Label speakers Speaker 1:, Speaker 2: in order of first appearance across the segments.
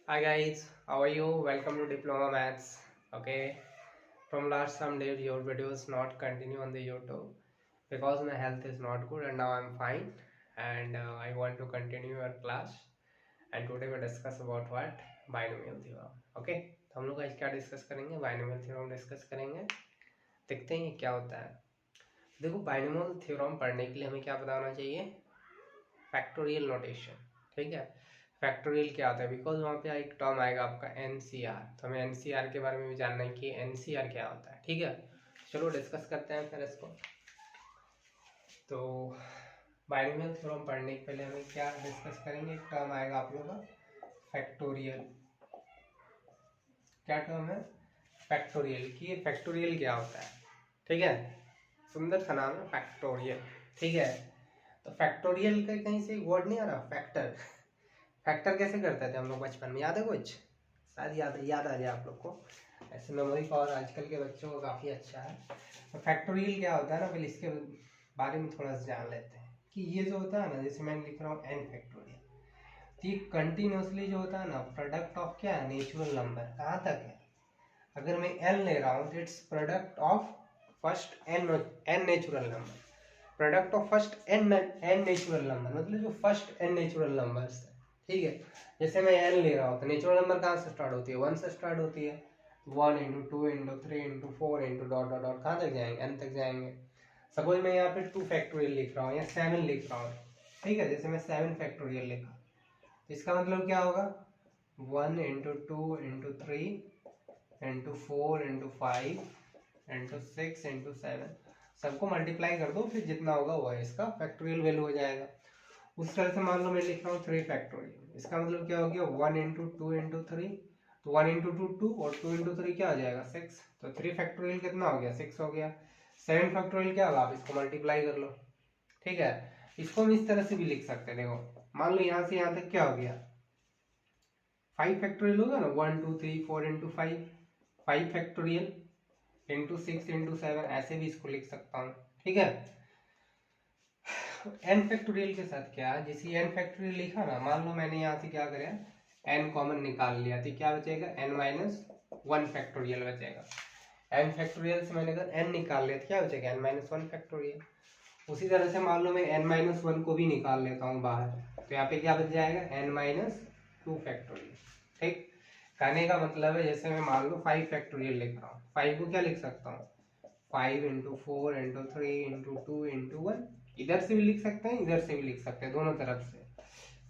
Speaker 1: Hi guys, how are you? Welcome to Diploma Maths. Okay, from last some days your videos not continue on the YouTube because my health is not good and now I'm fine and I want to continue your class and today we discuss about what binomial theorem. Okay, तो हम लोग आज क्या discuss करेंगे? Binomial theorem discuss करेंगे. देखते हैं ये क्या होता है. देखो बाइनोमियल थ्योरम पढ़ने के लिए हमें क्या पता होना चाहिए? Factorial notation. ठीक है, फैक्टोरियल क्या होता है? बिकॉज वहाँ पे एक टर्म आएगा आपका एनसीआर, तो हमें एनसीआर के बारे में भी जानना है कि एनसीआर क्या होता है. ठीक है, चलो डिस्कस करते हैं फिर इसको. तो बाइनोमियल थ्योरम पढ़ने के पहले हमें क्या डिस्कस करेंगे? एक टर्म आएगा आप लोगों का फैक्टोरियल. क्या टर्म है? फैक्टोरियल. कि ये फैक्टोरियल क्या होता है? ठीक है, सुंदर सा नाम है फैक्टोरियल. ठीक है, तो फैक्टोरियल का कहीं से वर्ड नहीं आ रहा? फैक्टर. फैक्टर कैसे करते थे हम लोग बचपन में, याद है कुछ? शायद याद आ जाए आप लोग को. ऐसे मेमोरी पावर आजकल के बच्चों को काफ़ी अच्छा है. तो फैक्टोरियल क्या होता है ना, पहले इसके बारे में थोड़ा सा जान लेते हैं कि ये जो होता है ना, जैसे मैं लिख रहा हूँ एन फैक्टोरियल, तो ये कंटिन्यूसली जो होता है ना प्रोडक्ट ऑफ क्या है? Natural number. कहाँ तक है? अगर मैं एन ले रहा हूँ तो it's product of first N natural number. Product of first N natural number मतलब जो फर्स्ट एन नेचुरल नंबर्स है. ठीक है, जैसे मैं एन ले रहा हूँ तो नेचुरल नंबर कहाँ से स्टार्ट होती है? वन से स्टार्ट होती है. 1 × 2 × 3 × 4 डॉट डॉट डॉट कहाँ तक जाएंगे? एन तक जाएंगे. सपोज मैं यहाँ पे 2 फैक्टोरियल लिख रहा हूँ या 7 लिख रहा हूँ. ठीक है, जैसे मैं 7 फैक्टोरियल लिखा, तो इसका मतलब क्या होगा? 1 × 2 × 3 × 4 × 5 × 6 × 7 सबको मल्टीप्लाई कर दो, फिर जितना होगा वो है इसका फैक्टोरियल वैल्यू हो जाएगा. उस तरह से मान लो मैं लिख रहा हूँ 3 फैक्टोरियल, इसका मतलब क्या हो गया? 1 × 2 × 3, तो 1 × 2 2 और 2 × 3 क्या हो जाएगा? 6. तो 3 फैक्टोरियल कितना हो गया? 6 हो गया. 7 फैक्टोरियल क्या होगा? आप इसको मल्टीप्लाई कर लो. ठीक है, इसको हम इस तरह से भी लिख सकते हैं. देखो मान लो यहाँ से यहाँ तक क्या हो गया? 5 फैक्टोरियल होगा ना. 1 2 3 4 × 5, 5 फैक्टोरियल × 6 × 7, ऐसे भी इसको लिख सकता हूँ. ठीक है, एन फैक्टोरियल के साथ क्या, जैसे एन फैक्टोरियल लिखा ना, मान लो मैंने यहाँ से क्या करा, एन कॉमन निकाल लिया, तो क्या बचेगा? n-1 फैक्टोरियल बचेगा. एन फैक्टोरियल से मैंने अगर एन निकाल लिया तो क्या बचेगा? n-1 factorial. उसी तरह से मान लो मैं n-1 को भी निकाल लेता हूँ बाहर, तो यहाँ पे क्या बच जाएगा? n-2 factorial. ठीक, कहने का मतलब है जैसे मैं मान लो 5 फैक्टोरियल लिख रहा हूँ, 5 को क्या लिख सकता हूँ? 5 × 4 × 3 × 2 × 1. इधर से भी लिख सकते हैं, इधर से भी लिख सकते हैं, दोनों तरफ से.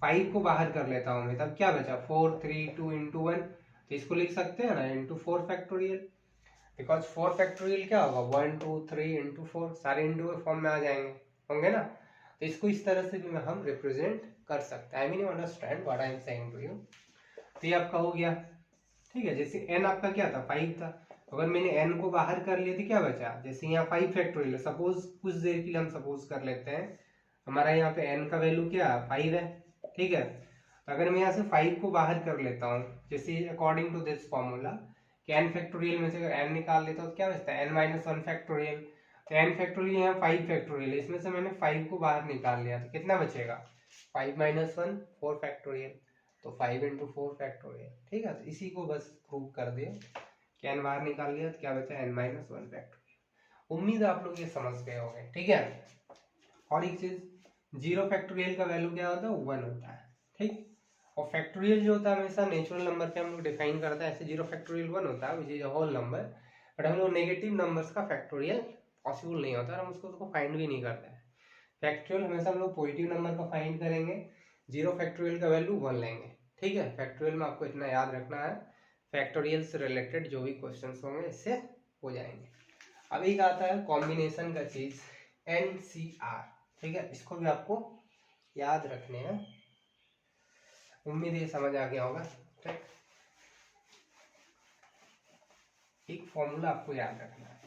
Speaker 1: 5 को बाहर कर लेता हूँ मैं, तब क्या बचा? 4 3 2 × 1, तो इसको लिख सकते हैं ना × 4 फैक्टोरियल. बिकॉज 4 फैक्टोरियल क्या होगा? 1 2 3 × 4, सारे इंटू के फॉर्म में आ जाएंगे, होंगे ना. तो इसको इस तरह से भी हम रिप्रेजेंट कर सकते हैं. I mean you understand what I am saying to you. तो ये आपका हो गया. ठीक है, जैसे एन आपका क्या था? 5 था. अगर मैंने एन को बाहर कर लिया तो क्या बचा? जैसे यहाँ 5 फैक्टोरियल, सपोज कुछ देर के लिए हम सपोज कर लेते हैं हमारा यहाँ पे एन का वैल्यू क्या है? 5 है. ठीक है, तो अगर मैं यहाँ से 5 को बाहर कर लेता हूँ, जैसे अकॉर्डिंग टू दिस फॉर्मूला कि एन फैक्टोरियल में से अगर एन निकाल लेता हूँ तो क्या बचता है? n-1 factorial. तो एन फैक्टोरियल यहाँ 5 फैक्टोरियल, इसमें से मैंने 5 को बाहर निकाल लिया, तो कितना बचेगा? 5 - 1 4 फैक्टोरियल. तो 5 × 4 फैक्टोरियल. ठीक है, तो इसी को बस प्रूव कर दिए कि एन बाहर निकाल लिया तो क्या बचा? n-1 factorial. उम्मीद है आप लोग ये समझ गए होंगे. ठीक है, और एक चीज, 0 फैक्टोरियल का वैल्यू क्या होता है? 1 होता है. ठीक, और फैक्टोरियल जो होता है हमेशा नेचुरल नंबर पे हम लोग डिफाइन करते हैं. ऐसे 0 फैक्टोरियल 1 होता है which is a whole number, but हम लोग नेगेटिव नंबर्स का फैक्टोरियल पॉसिबल नहीं होता और हम उसको फाइंड भी नहीं करते हैं. फैक्टोरियल हमेशा हम लोग पॉजिटिव नंबर का फाइंड करेंगे. 0 फैक्टोरियल का वैल्यू 1 लेंगे. ठीक है, फैक्टोरियल में आपको इतना याद रखना है, फैक्टोरियल से रिलेटेड जो भी क्वेश्चंस होंगे इससे हो जाएंगे. अब एक आता है कॉम्बिनेशन का चीज, NCR. ठीक है, इसको भी आपको याद रखने हैं. उम्मीद ये समझ आ गया होगा. ठीक, एक फॉर्मूला आपको याद रखना है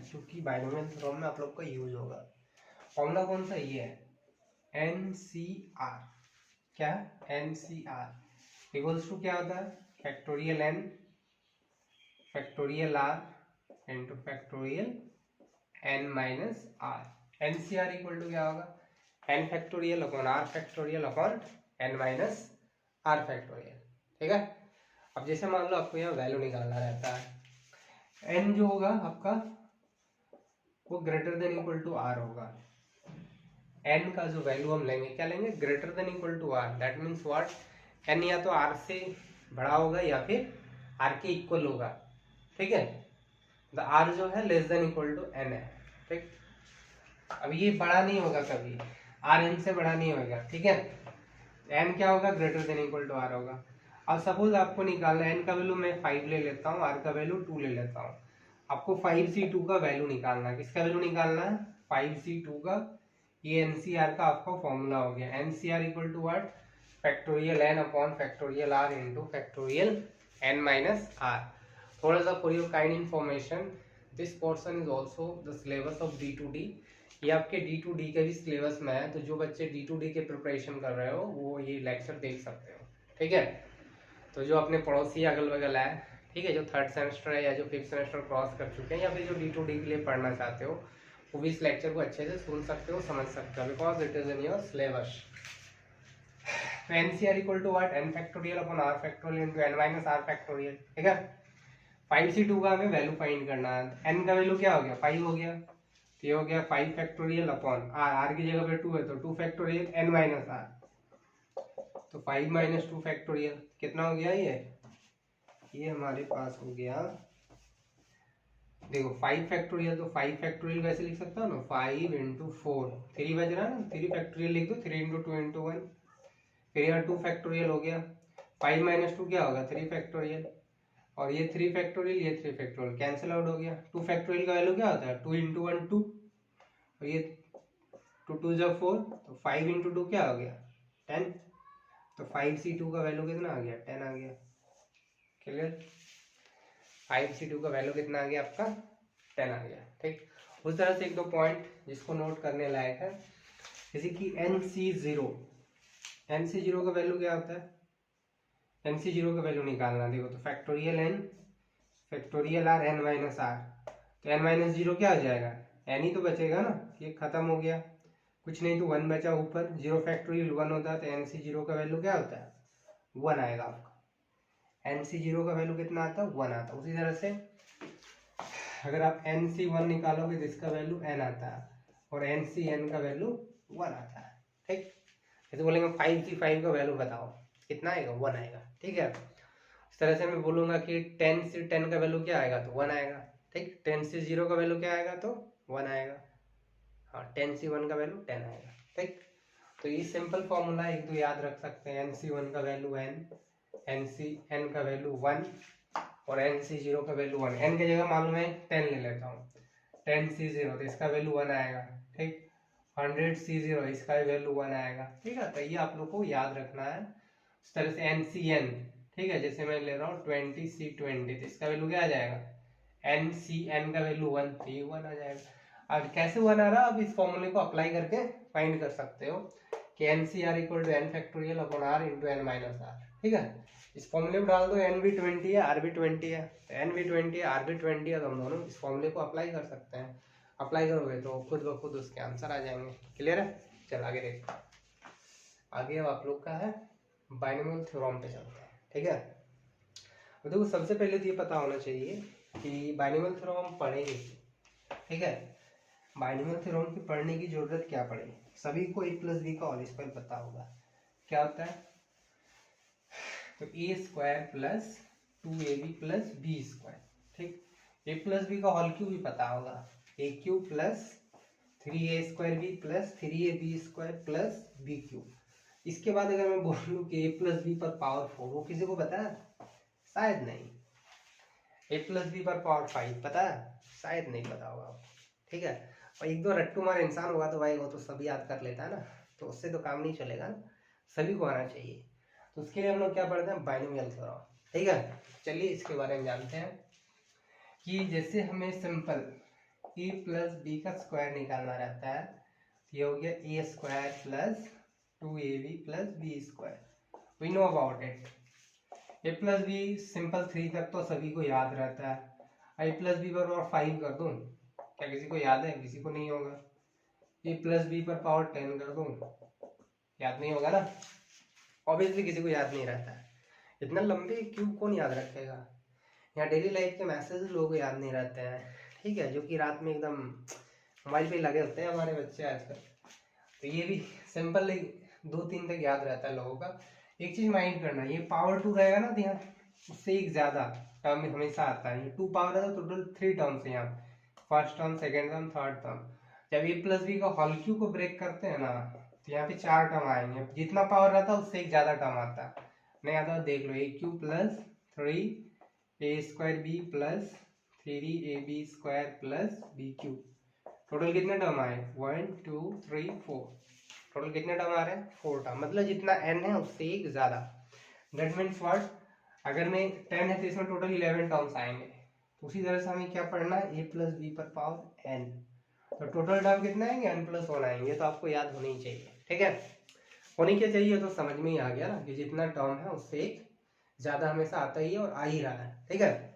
Speaker 1: क्योंकि बाइनोमियल थ्योरम में आप लोग का यूज होगा. फॉर्मूला कौन सा? ये है NCR. क्या? NCR इक्वल्स टू क्या होता है? Factorial n factorial r into factorial n minus r. NCR equal to क्या होगा? n factorial upon r factorial upon n minus are factorial, ठीक है। अब जैसे मान लो आपको यहाँ वैल्यू निकालना रहता है, एन जो होगा आपका वो greater than equal to R होगा। एन का जो वैल्यू हम लेंगे क्या लेंगे, greater than equal to R, that means what, N या तो आर से बड़ा होगा या फिर आर के इक्वल होगा, ठीक है। द आर जो है less than equal to N है, ठीक। अब ये बड़ा नहीं होगा कभी, आर एन से बड़ा नहीं होगा, ठीक है। एन क्या होगा, greater than equal to R होगा। अब सपोज आपको निकालना है, एन का वैल्यू मैं 5 ले लेता हूँ, आर का वैल्यू 2 ले लेता हूँ। आपको 5c2 का वैल्यू निकालना है, किसका वैल्यू निकालना है, 5c2 का। ये एनसीआर का आपका फॉर्मूला हो गया, NCR equal to what, factorial N upon factorial R into factorial N minus R. थोड़ा सा for your kind information, this portion is also the syllabus of D2D। ये आपके D2D के भी सिलेबस में है, तो जो बच्चे D2D के प्रिपरेशन कर रहे हो वो ये लेक्चर देख सकते हो, ठीक है। तो जो अपने पड़ोसी अगल बगल है, ठीक है, जो 3rd सेमेस्टर है या जो 5th सेमेस्टर क्रॉस कर चुके हैं या फिर जो D2D के लिए पढ़ना चाहते हो, वो भी इस लेक्चर को अच्छे से सुन सकते हो, समझ सकते हो, because it is in your syllabus. तो nCr equal to what, n factorial upon r factorial into n minus are factorial, ठीक है। 5c2 का हमें वैल्यू फाइंड करना है, एन का वैल्यू क्या हो गया, 5 हो गया, तो ये हो गया 5 फैक्टोरियल अपॉन आर, आर की जगह पे 2 है तो 2 फैक्टोरियल एन माइनस आर, तो 5 माइनस 2 फैक्टोरियल कितना हो गया, ये हमारे पास हो गया, देखो 5 फैक्टोरियल, तो 5 फैक्टोरियल वैसे लिख सकता हूँ ना, 5 इंटू 4, 3 बज रहा है ना, 3 फैक्टोरियल लिख दो, 3 इंटू 2 इंटू 1, फिर यहाँ 2 फैक्टोरियल हो गया, 5 माइनस 2 क्या होगा, 3 फैक्टोरियल, और ये 3 फैक्टोरियल, ये 3 फैक्टोरियल कैंसिल आउट हो गया। 2 फैक्टोरियल का वैल्यू क्या होता है, 2 इंटू 1 2, और ये 2 2 जा 4, तो 5 इंटू 2 क्या हो गया 10, तो 5c2 का वैल्यू कितना आ गया, 10 आ गया, क्लियर। 5c2 का वैल्यू कितना आ गया आपका, 10 आ गया, ठीक। उस तरह से एक दो पॉइंट जिसको नोट करने लायक है, जैसे कि nc0, nc0 का वैल्यू क्या होता है, nc0 का वैल्यू निकालना, देखो तो factorial n factorial R N minus R, तो n माइनस 0 क्या आ जाएगा, n ही तो बचेगा ना, ये खत्म हो गया, कुछ नहीं तो 1 बचा ऊपर, 0 फैक्टोरियल 1 होता है, तो nc0 का वैल्यू क्या होता है, 1 आएगा आपका। nc0 का वैल्यू कितना आता है, 1 आता है। उसी तरह से अगर आप nc1 निकालोगे तो इसका वैल्यू n आता है, और ncn का वैल्यू 1 आता है, ठीक। जैसे बोलेंगे 5c5 का वैल्यू बताओ, कितना आएगा, 1 आएगा, ठीक है। इस तरह से मैं बोलूंगा कि 10 से 10 का वैल्यू क्या आएगा, तो 1 आएगा, ठीक। 10 से 0 का वैल्यू क्या आएगा, तो 1 आएगा, हाँ 10 से 1 का वैल्यू 10 आएगा, ठीक। तो ये सिंपल फॉर्मूला एक दो याद रख सकते हैं, nc1 का वैल्यू n, ncn का वैल्यू 1 और nc0 का वैल्यू 1, n की जगह मालूम है 10 ले लेता हूँ, 10c0 तो इसका वैल्यू 1 आएगा, ठीक। 100c0 इसका वैल्यू 1 आएगा, ठीक है। तो ये आप लोग को याद रखना है। इस तरह से ncn, ठीक है, जैसे मैं ले रहा हूँ 20c20, तो इसका वैल्यू क्या आ जाएगा, ncn का वैल्यू 1, तो ये 1 आ जाएगा। अब कैसे 1 आ रहा है, अब इस फॉर्मूले को अप्लाई करके फाइंड कर सकते हो कि ncr equal to N factorial upon R into N minus R, ठीक है। इस फॉर्मूले को डाल दो, एन भी 20 है, आर भी 20 है, एन भी 20 है, आर भी 20 है, तो हम दोनों इस फॉर्मूले को अप्लाई कर सकते हैं। अप्लाई करोगे तो खुद ब खुद उसके आंसर आ जाएंगे, क्लियर है। चल आगे देखते हैं, आगे अब आप लोग का है बाइनोमियल थ्योरम पे चलते हैं, ठीक है। तो देखो सबसे पहले तो ये पता होना चाहिए कि बाइनोमियल थ्योरम हम पढ़ेंगे, ठीक है। बाइनोमियल थ्योरम की पढ़ने की जरूरत क्या पड़ेगी, सभी को a प्लस बी का होल स्क्वायर पता होगा, क्या होता है, तो A square plus 2ab plus B square, ठीक। a प्लस बी का होल क्यूब भी पता होगा, A cube plus 3a square B plus 3ab square plus B cube. इसके बाद अगर मैं बोलूँ कि a प्लस बी पर पावर 4, वो किसी को पता है, शायद नहीं। a प्लस बी पर पावर 5 पता है, शायद नहीं पता होगा आपको, ठीक है। और एक दो रट्टू मार इंसान होगा तो भाई वो तो सभी याद कर लेता है ना, तो उससे तो काम नहीं चलेगा ना, सभी को आना चाहिए। तो उसके लिए हम लोग क्या पढ़ते हैं, बाइनोमियल थ्योरम, ठीक है। चलिए इसके बारे में जानते हैं कि जैसे हमें सिंपल a प्लस बी का स्क्वायर निकालना रहता है, ये हो गया A square plus 2ab plus B square, we know about it. A plus B simple 3 तक तो सभी को याद रहता है, a प्लस बी पर और 5 कर दूं, क्या किसी को याद है, किसी को नहीं होगा। ए प्लस बी पर पावर 10 कर दूं, याद नहीं होगा ना, ऑब्वियसली किसी को याद नहीं रहता है, इतना लंबे क्यूब कौन याद रखेगा। यहाँ डेली लाइफ के मैसेज लोगों को याद नहीं रहते हैं, ठीक है, जो कि रात में एकदम मोबाइल पे लगे होते हैं हमारे बच्चे आजकल। तो ये भी सिंपल 2-3 तक याद रहता है लोगों का। एक चीज माइंड करना, ये पावर 2 रहेगा ना, तो यहाँ उससे एक ज्यादा टर्म हमेशा आता है। ये 2 पावर है तो टोटल 3 टर्म्स है यहाँ, first term, second term, third term. जब ए प्लस बी का होल क्यू को ब्रेक करते हैं ना, तो यहाँ पे 4 टर्म आएंगे। जितना पावर रहता है उससे एक ज्यादा टर्म आता है। नहीं आता देख लो, A cube plus 3 A square B plus 3 A B square plus B cube. Total कितने टर्म आए, 1 2 3 4। टोटल कितने टर्म आ रहे हैं, 4 टर्म। मतलब जितना n है उससे एक ज्यादा। दैट मीन्स व्हाट, अगर मैं 10 है तो इसमें टोटल 11 टर्म्स आएंगे। तो उसी तरह से हमें क्या पढ़ना है, a प्लस बी पर पावर n। तो टोटल टर्म कितना आएंगे, n प्लस 1 आएंगे। तो आपको याद होनी ही चाहिए, ठीक है। होनी क्या चाहिए, तो समझ में ही आ गया ना कि जितना टर्म है उससे एक ज्यादा हमेशा आता ही है और आ ही रहा है, ठीक है।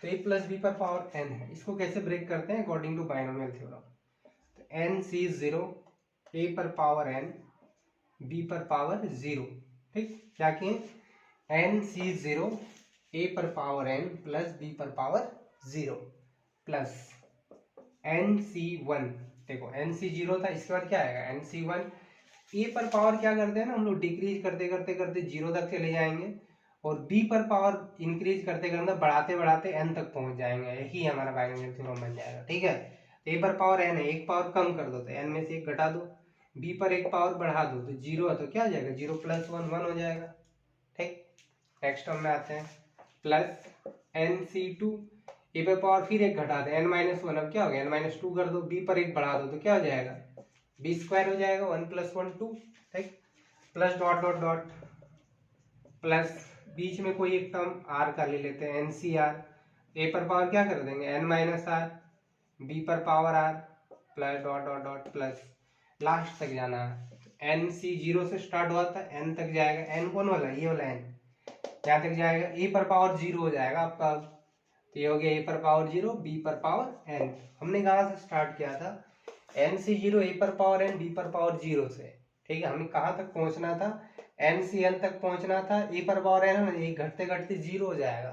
Speaker 1: तो a प्लस बी पर पावर n है, इसको कैसे ब्रेक करते हैं अकॉर्डिंग टू बाइनोमियल थ्योरम। तो n c0 a पर पावर n b पर पावर 0, ठीक। क्या किए, n c0 a पर पावर n प्लस b पर पावर 0 प्लस n c1। देखो n c0 था, इसके बाद क्या आएगा n c1। a पर पावर क्या करते हैं ना हम लोग, डिक्रीज करते करते करते 0 तक चले जाएंगे, और b पर पावर इंक्रीज करते करते बढ़ाते बढ़ाते n तक पहुंच जाएंगे। यही हमारा बाइनोमियल थ्योरम बन जाएगा, ठीक है। तो a पर पावर n है, एक पावर कम कर दो तो n में से एक घटा दो, b पर एक पावर बढ़ा दो तो 0 है तो क्या हो जाएगा, 0 प्लस 1 1 हो जाएगा, ठीक। नेक्स्ट टर्म में आते हैं, प्लस nc2 a पर पावर फिर एक घटा दे n-1, अब क्या हो गया n-2 कर दो, b पर एक बढ़ा दो तो क्या हो जाएगा, b स्क्वायर हो जाएगा, 1 + 1 2, ठीक। Plus dot dot dot plus बीच में कोई एक टर्म r का ले लेते हैं, ncr। a पर पावर क्या कर देंगे n-r, b पर power r, plus dot dot dot plus last तक जाना है। nc0 से स्टार्ट हुआ था, n तक जाएगा, n कौन वाला, ये वाला n, यहाँ तक जाएगा, a पर पावर 0 हो जाएगा आपका। तो ये हो गया a पर पावर 0 b पर पावर n। हमने कहाँ से स्टार्ट किया था, n/0 a पर पावर n b पर पावर 0 से, ठीक है। हमें कहाँ तक पहुंचना था, n/n तक पहुंचना था। a पर पावर n है ना, ये घटते घटते 0 हो जाएगा,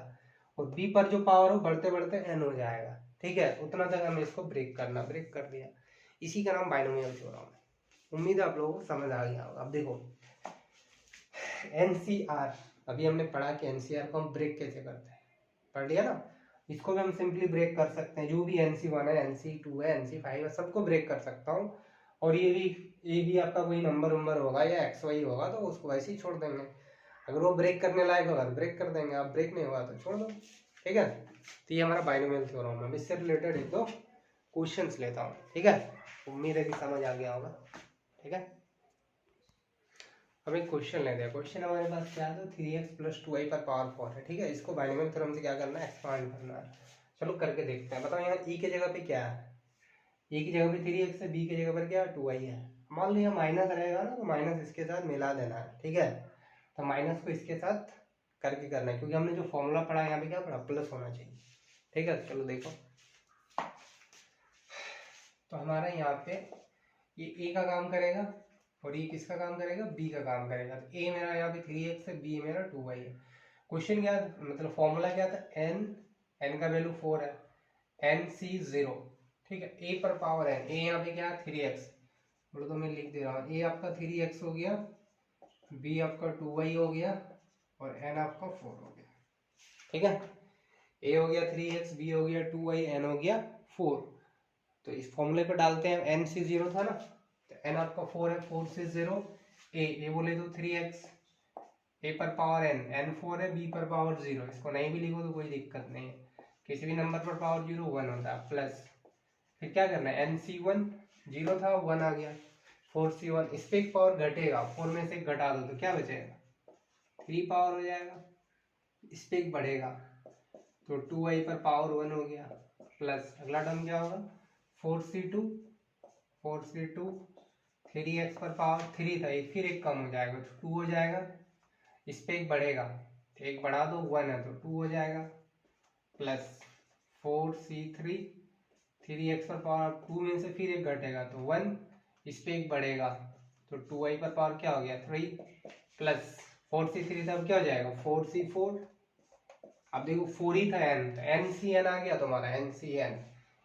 Speaker 1: और b पर जो पावर हो बढ़ते बढ़ते n हो जाएगा, ठीक है। उतना तक हमें इसको ब्रेक करना, ब्रेक कर दिया। इसी का नाम बाइनोमियल थ्योरम है। उम्मीद है आप लोगों को समझ आ गया होगा। अब देखो NCR, अभी हमने पढ़ा कि NCR को हम ब्रेक कैसे करते हैं, पढ़ लिया ना। इसको भी हम सिंपली ब्रेक कर सकते हैं, जो भी NC1 है, NC2 है, NC5 है, सबको ब्रेक कर सकता हूँ। और ये भी आपका कोई नंबर होगा या XY होगा तो उसको वैसे ही छोड़ देंगे। अगर वो ब्रेक करने लायक होगा तो ब्रेक कर देंगे, आप ब्रेक नहीं होगा तो छोड़ दो, ठीक है। तो ये हमारा बाइनोमियल थ्योरम है। इससे रिलेटेड एक दो क्वेश्चंस लेता हूँ, ठीक है। उम्मीद है कि समझ आ गया होगा, ठीक है। अब एक क्वेश्चन लेते हैं। क्वेश्चन हमारे पास क्या है, तो 3x + 2y पर पावर 4 है, ठीक है। इसको बाइनोमियल थ्योरम से क्या करना है, एक्सपांड करना है। चलो करके देखते हैं। बताओ यहाँ e की जगह पे क्या है, e की जगह पे 3x है, b की जगह पर क्या है 2y है। मान लो यहाँ माइनस रहेगा ना, तो माइनस इसके साथ मिला देना है, ठीक है। तो माइनस को इसके साथ करके करना है, क्योंकि हमने जो फॉर्मूला पढ़ा है यहाँ पे क्या पढ़ा, प्लस होना चाहिए, ठीक है। चलो देखो, तो हमारा यहाँ पे ये a का काम करेगा और ये किसका काम करेगा, b का काम करेगा। तो a मेरा यहाँ पे 3x है, b मेरा 2y है। क्वेश्चन क्या, मतलब फॉर्मूला क्या था, n का वैल्यू 4 है, nc0, ठीक है। a पर पावर n, a यहाँ पे क्या है 3x, बोलो तो मैं लिख दे रहा हूँ, a आपका 3x हो गया, b आपका 2y हो गया, और n आपका 4 हो गया, ठीक है। a हो गया 3x, b हो गया 2y, n हो गया 4। तो इस फॉर्मूले पे डालते हैं, nc0 था ना, तो n आपका 4 है, 4 से 0 a बोले तो 3x, a पर पावर n 4 है, b पर पावर 0। इसको नहीं भी लिखो तो कोई दिक्कत नहीं है, किसी भी नंबर पर पावर 0 1 होता है, प्लस फिर क्या करना है, nc1 0 था 1 आ गया, 4c1, इस पे एक पावर घटेगा, 4 में से घटा दो तो क्या बचेगा, 3 पावर हो जाएगा। इस पे एक बढ़ेगा तो 2y पर पावर 1 हो गया, प्लस अगला टर्म क्या होगा 4c2, 3x पर पावर 3 था, एक फिर एक कम हो जाएगा तो 2 हो जाएगा। इस पे एक बढ़ेगा, एक बढ़ा दो 1 है तो 2 हो जाएगा, प्लस 4c3, 3x पर पावर 2 में से फिर एक घटेगा तो 1, इस पे एक बढ़ेगा तो 2y पर पावर क्या हो गया 3 प्लस 4c3 तब क्या हो जाएगा 4c4। अब देखो 4 ही था n, तो NCN आ गया तुम्हारा NCN।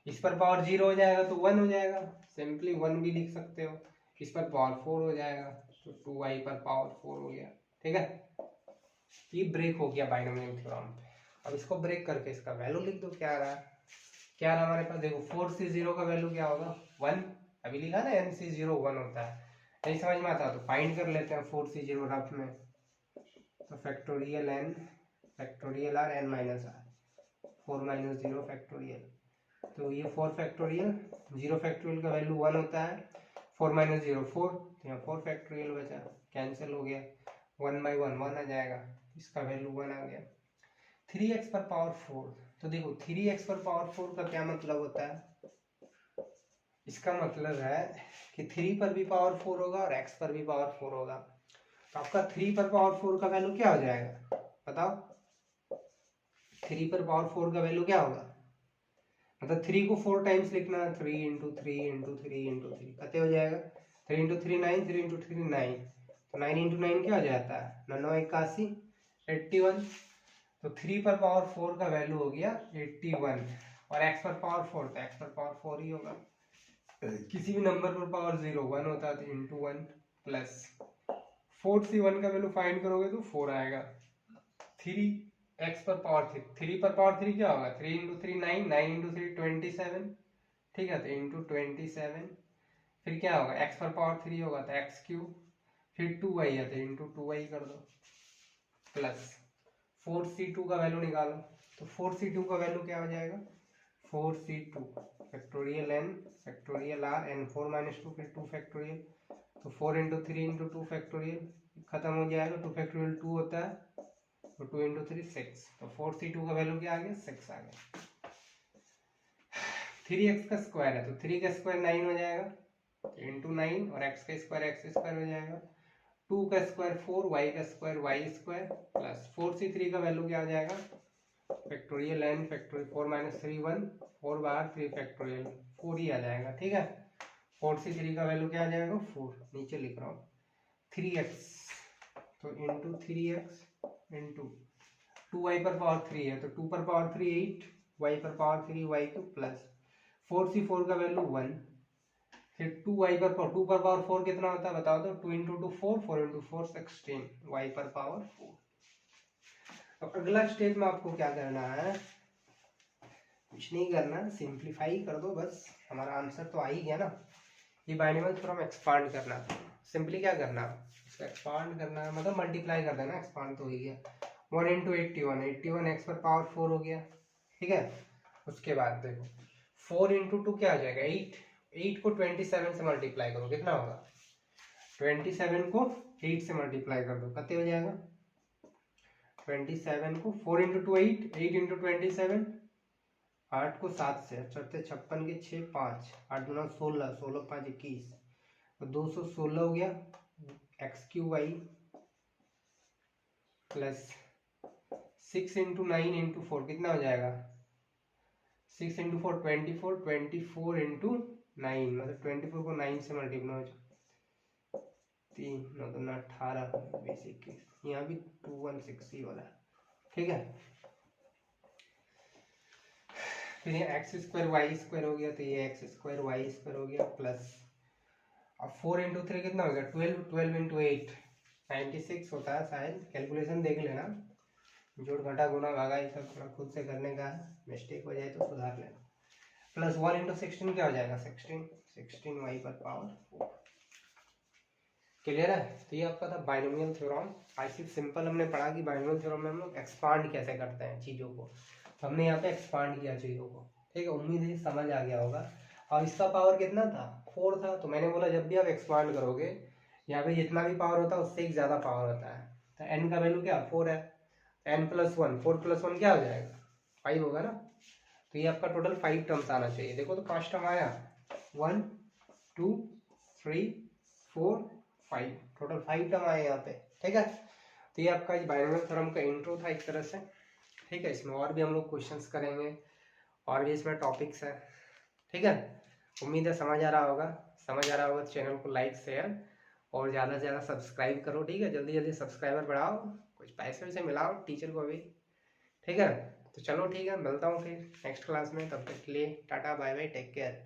Speaker 1: इस पर पावर 0 हो जाएगा तो 1 हो जाएगा, सिंपली 1 भी लिख सकते हो। इस पर पावर 4 हो जाएगा तो 2y पर पावर 4 हो गया। ठीक है, ये ब्रेक हो गया बाइनोमियल थ्योरम पे। अब इसको ब्रेक करके इसका वैल्यू लिख दो, क्या आ रहा है, क्या रहा हमारे पास, देखो 4c0 का वैल्यू क्या होगा 1, अभी लिखा ना NC0 1 होता है। नहीं समझ में आता तो फाइंड कर लेते हैं 4c0 रफ में, तो factorial n factorial r n minus r 4 minus 0 factorial, तो ये 4 फैक्टोरियल 0 फैक्टोरियल का वैल्यू 1 होता है, 4 माइनस 0 4, तो यहाँ 4 फैक्टोरियल बचा, कैंसिल हो गया, 1 बाई 1 1 आ जाएगा, इसका वैल्यू 1 आ गया। 3x पर पावर 4, तो देखो 3x पर पावर 4 का क्या मतलब होता है, इसका मतलब है कि 3 पर भी पावर 4 होगा और x पर भी पावर 4 होगा, तो आपका 3 पर पावर 4 का वैल्यू क्या हो जाएगा बताओ, 3 पर पावर 4 का वैल्यू क्या होगा, मतलब 3 को 4 टाइम्स लिखना, 3 इंटू 3 इंटू 3 इंटू 3 कते हो जाएगा, 3 इंटू 3 9, 3 इंटू 3 9, तो 9 इंटू 9 क्या हो जाता है 9 81 81, तो 3 पर पावर 4 का वैल्यू हो गया 81, और x पर पावर 4 तो x पर पावर 4 ही होगा, किसी भी नंबर पर पावर 0 1 होता है तो इंटू 1 प्लस 4c1 का वैल्यू फाइंड करोगे तो 4 आएगा, 3x पर पावर 3 पर पावर 3 क्या होगा, 3 इंटू 3 9, 9 इंटू 3 27, ठीक है, तो इंटू 27, फिर क्या होगा x पर पावर 3 होगा तो x क्यूब, फिर 2y है तो इंटू 2y कर दो, प्लस 4c2 का वैल्यू निकालो, तो 4c2 का वैल्यू क्या हो जाएगा 4c2 factorial n factorial r n 4 minus 2 फिर 2 फैक्टोरियल, तो 4 इंटू 3 इंटू 2 फैक्टोरियल खत्म हो जाएगा, 2 फैक्टोरियल 2 होता है तो 2 इंटू 3 6, तो 4c2 का वैल्यू क्या आ गया 6 आ गया। 3x का स्क्वायर है तो 3 का स्क्वायर 9 हो जाएगा इंटू 9, और x का स्क्वायर हो जाएगा, 2 का स्क्वायर 4, y का square y square, plus 4c3 का वैल्यू क्या आ जाएगा फैक्टोरियल n फैक्टोरियल 4 माइनस 3 1, 4 बार 3 फैक्टोरियल 4 ही आ जाएगा। ठीक है, 4c3 का वैल्यू क्या आ जाएगा 4, नीचे लिख रहा हूँ 3x, तो इंटू 3x इंटू 2y पर पावर 3 है तो 2 पर पावर 3 8, y पर power 3 y cube, plus 4c4 का वैल्यू 1, फिर 2y पर पावर 2 पर पावर 4 कितना होता है बताओ तो 2 इंटू 2 4, 4 इंटू 4 16, y पर पावर 4। अब अगला स्टेप में आपको क्या करना है, कुछ नहीं करना, सिंप्लीफाई कर दो बस, हमारा आंसर तो आ ही गया ना। ये बाइनोमियल थ्योरम एक्सपांड करना, सिंपली क्या करना इसको एक्सपांड करना है, मतलब मल्टीप्लाई कर देना, एक्सपांड तो हो ही गया, 1 इंटू 81 81 एक्स पर पावर 4 हो गया। ठीक है, उसके बाद देखो 4 इंटू 2 क्या आ जाएगा 8, 8 को 27 से मल्टीप्लाई करो कितना होगा, 27 को 8 से मल्टीप्लाई कर दो कितने हो जाएगा 27 को 4 इंटू 2 8, 8 इंटू 27, 8 को 7 से, चौथे 56 के 6 5, 8 दूना 16, 16 5 21, तो 216 हो गया, X Q Y plus 6 into 9 into 4 कितना हो जाएगा 6 इंटू 4 24, 24 इंटू 9 मतलब 24 को 9 से मल्टीप्लाई हो जाए 3 9 2 18 20 21, यहाँ भी 216 ही वाला है। ठीक है, फिर ये एक्स स्क्वायर वाई स्क्वायर हो गया, तो ये एक्स स्क्वायर वाई स्क्वायर हो गया, प्लस अब 4 इंटू 3 कितना हो गया 12, 12 इंटू 8 96 होता है शायद, कैलकुलेशन देख लेना, जोड़ घटा गुना भागा ये सब थोड़ा खुद से करने का है, मिस्टेक हो जाए तो सुधार लेना, प्लस 1 इंटू 16 क्या हो जाएगा 16, 16 वाई पर पावर 4। क्लियर है, तो ये आपका था बाइनोमियल थ्योरम। ऐसे सिंपल हमने पढ़ा कि बाइनोमियल थ्योरम में हम लोग एक्सपांड कैसे करते हैं चीज़ों को, तो हमने यहाँ पे एक्सपांड किया चीज़ों को। ठीक है, उम्मीद है समझ आ गया होगा। और इसका पावर कितना था 4 था, तो मैंने बोला जब भी आप एक्सपांड करोगे यहाँ पे जितना भी पावर होता है उससे एक ज़्यादा पावर होता है, तो n का वैल्यू क्या 4 है, n प्लस 1 4 प्लस 1 क्या हो जाएगा 5 होगा ना, तो ये आपका टोटल 5 टर्म्स आना चाहिए। देखो तो 5 टर्म आया 1 2 3 4 5, टोटल 5 टर्म आए यहाँ पे। ठीक है, तो ये आपका बाइनोमियल थ्योरम का इंट्रो था एक तरह से। ठीक है, इसमें और भी हम लोग क्वेश्चंस करेंगे और भी इसमें टॉपिक्स है। ठीक है, उम्मीद है समझ आ रहा होगा, समझ आ रहा होगा तो चैनल को लाइक शेयर और ज़्यादा से ज़्यादा सब्सक्राइब करो, ठीक है, जल्दी जल्दी सब्सक्राइबर बढ़ाओ, कुछ पैसे वैसे मिलाओ टीचर को भी, ठीक है। तो चलो ठीक है, मिलता हूँ फिर नेक्स्ट क्लास में, तब तक के लिए tata bye bye, take care.